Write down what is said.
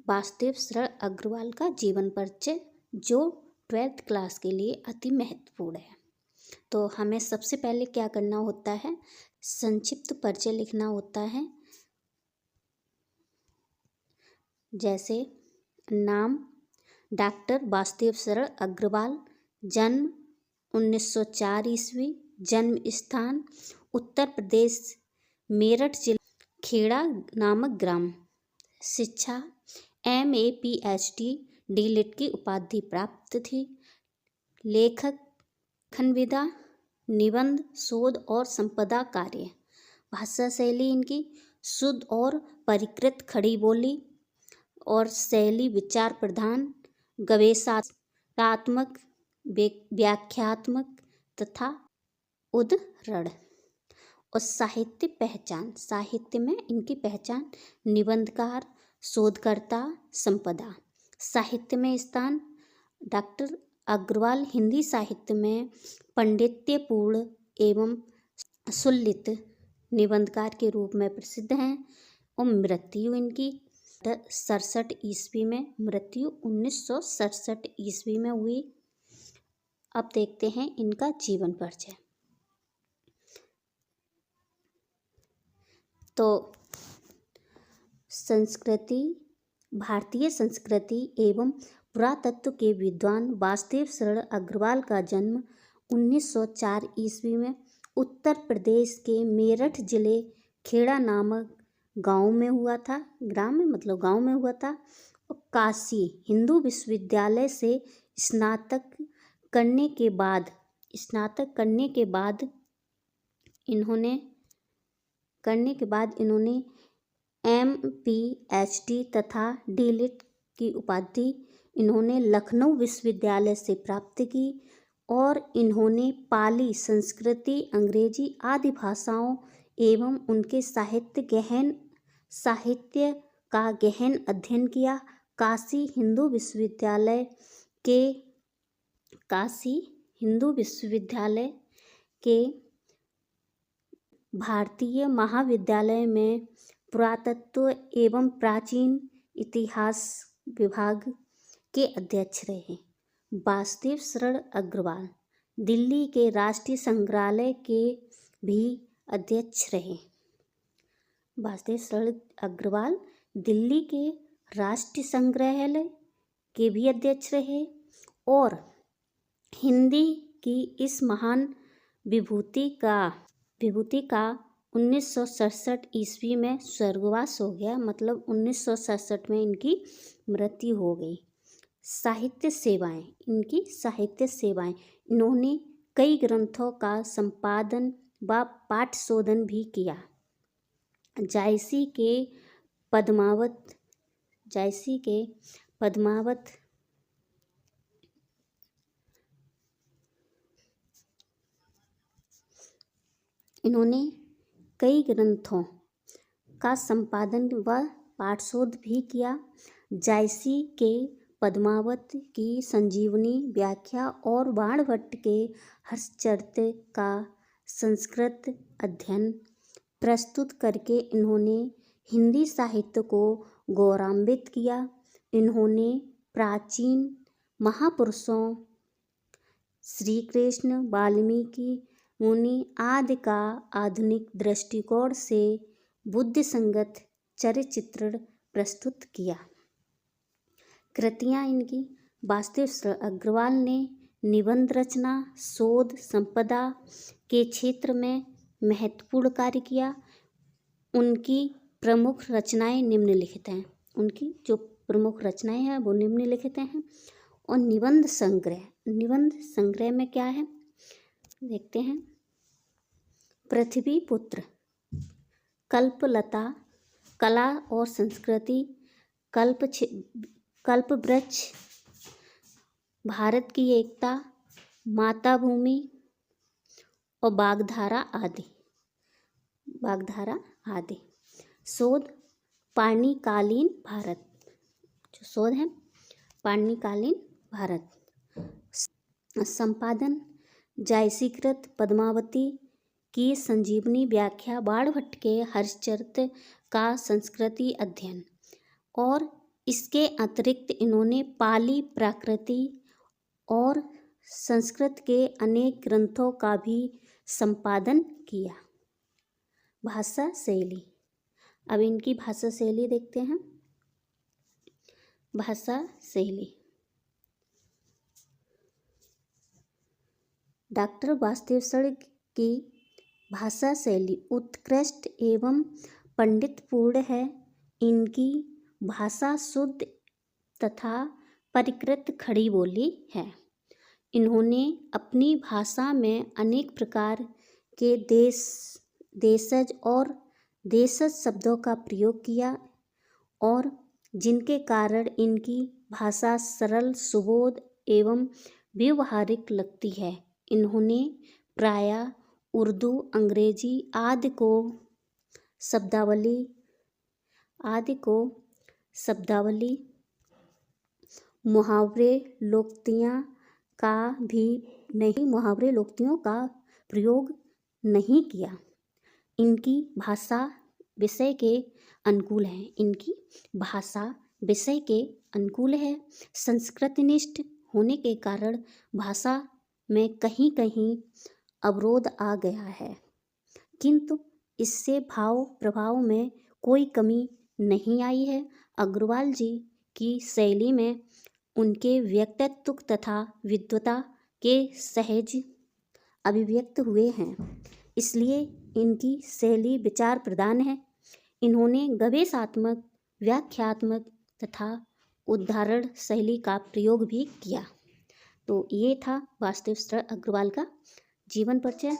वासुदेव शरण अग्रवाल का जीवन परिचय, जो 12th क्लास के लिए अति महत्वपूर्ण है। तो हमें सबसे पहले क्या करना होता है, संक्षिप्त परिचय लिखना होता है। जैसे नाम डॉक्टर वासुदेव शरण अग्रवाल, जन्म 1904 ईस्वी, जन्म स्थान उत्तर प्रदेश मेरठ जिला खेड़ा नामक ग्राम, शिक्षा MA PhD D.Litt की उपाधि प्राप्त थी। लेखक खनविदा, निबंध, शोध और संपदा कार्य। भाषा शैली इनकी शुद्ध और परिष्कृत खड़ी बोली और शैली विचार प्रधान, गवेषणात्मक, व्याख्यात्मक तथा उद्धरण। और साहित्य पहचान, साहित्य में इनकी पहचान निबंधकार, शोधकर्ता, संपदा। साहित्य में स्थान, डॉक्टर अग्रवाल हिंदी साहित्य में पांडित्यपूर्ण एवं सुललित निबंधकार के रूप में प्रसिद्ध हैं। और मृत्यु इनकी 67 ईस्वी में, मृत्यु 1967 ईस्वी में हुई। अब देखते हैं इनका जीवन परिचय। तो संस्कृति, भारतीय संस्कृति एवं पुरातत्व के विद्वान वासुदेव शरण अग्रवाल का जन्म 1904 ईस्वी में उत्तर प्रदेश के मेरठ जिले खेड़ा नामक गांव में हुआ था। ग्राम में मतलब गांव में हुआ था। और काशी हिंदू विश्वविद्यालय से स्नातक करने के बाद इन्होंने MPhD तथा D.Litt की उपाधि इन्होंने लखनऊ विश्वविद्यालय से प्राप्त की। और इन्होंने पाली, संस्कृति, अंग्रेजी आदि भाषाओं एवं उनके साहित्य का गहन अध्ययन किया। काशी हिंदू विश्वविद्यालय के भारतीय महाविद्यालय में पुरातत्व एवं प्राचीन इतिहास विभाग के अध्यक्ष रहे। वासुदेव शरण अग्रवाल दिल्ली के राष्ट्रीय संग्रहालय के भी अध्यक्ष रहे। वासुदेव शरण अग्रवाल दिल्ली के राष्ट्रीय संग्रहालय के भी अध्यक्ष रहे और हिंदी की इस महान विभूति का 1967 ईस्वी में स्वर्गवास हो गया। मतलब 1967 में इनकी मृत्यु हो गई। साहित्य सेवाएं, इन्होंने कई ग्रंथों का संपादन व पाठशोधन भी किया। जायसी के पद्मावत इन्होंने कई ग्रंथों का संपादन व पाठशोध भी किया। जायसी के पद्मावत की संजीवनी व्याख्या और बाणभट्ट के हर्षचरित का संस्कृत अध्ययन प्रस्तुत करके इन्होंने हिंदी साहित्य को गौरवान्वित किया। इन्होंने प्राचीन महापुरुषों श्री कृष्ण, वाल्मीकि मुनि आदि का आधुनिक दृष्टिकोण से बुद्धि संगत चरित्र प्रस्तुत किया। कृतियाँ इनकी, वासुदेव शरण अग्रवाल ने निबंध रचना, शोध, संपदा के क्षेत्र में महत्वपूर्ण कार्य किया। उनकी प्रमुख रचनाएं निम्नलिखित हैं। और निबंध संग्रह में क्या है देखते हैं। पृथ्वी पुत्र, कल्पलता, कला और संस्कृति, कल्पवृक्ष, भारत की एकता, मातृभूमि और बागधारा आदि। शोध, पाणिकालीन भारत, जो शोध है पाणिकालीन भारत। संपादन, जायसीकृत पद्मावती की संजीवनी व्याख्या, बाणभट्ट के हर्षचरित का संस्कृति अध्ययन। और इसके अतिरिक्त इन्होंने पाली, प्राकृति और संस्कृत के अनेक ग्रंथों का भी संपादन किया। भाषा शैली, अब इनकी भाषा शैली देखते हैं। भाषा शैली, डॉक्टर वासुदेव शरण की भाषा शैली उत्कृष्ट एवं पंडितपूर्ण है। इनकी भाषा शुद्ध तथा परिकृत खड़ी बोली है। इन्होंने अपनी भाषा में अनेक प्रकार के देशज और देशज शब्दों का प्रयोग किया और जिनके कारण इनकी भाषा सरल, सुबोध एवं व्यवहारिक लगती है। इन्होंने प्रायः उर्दू, अंग्रेजी आदि को शब्दावली, मुहावरे, लोकोक्तियों का प्रयोग नहीं किया। इनकी भाषा विषय के अनुकूल है। इनकी भाषा विषय के अनुकूल है। संस्कृतनिष्ठ होने के कारण भाषा में कहीं कहीं अवरोध आ गया है, किंतु इससे भाव प्रभाव में कोई कमी नहीं आई है। अग्रवाल जी की शैली में उनके व्यक्तित्व तथा विद्वता के सहज अभिव्यक्त हुए हैं, इसलिए इनकी शैली विचार प्रधान है। इन्होंने गवेषणात्मक, व्याख्यात्मक तथा उदाहरण शैली का प्रयोग भी किया। तो ये था वासुदेव शरण अग्रवाल का जीवन परिचय।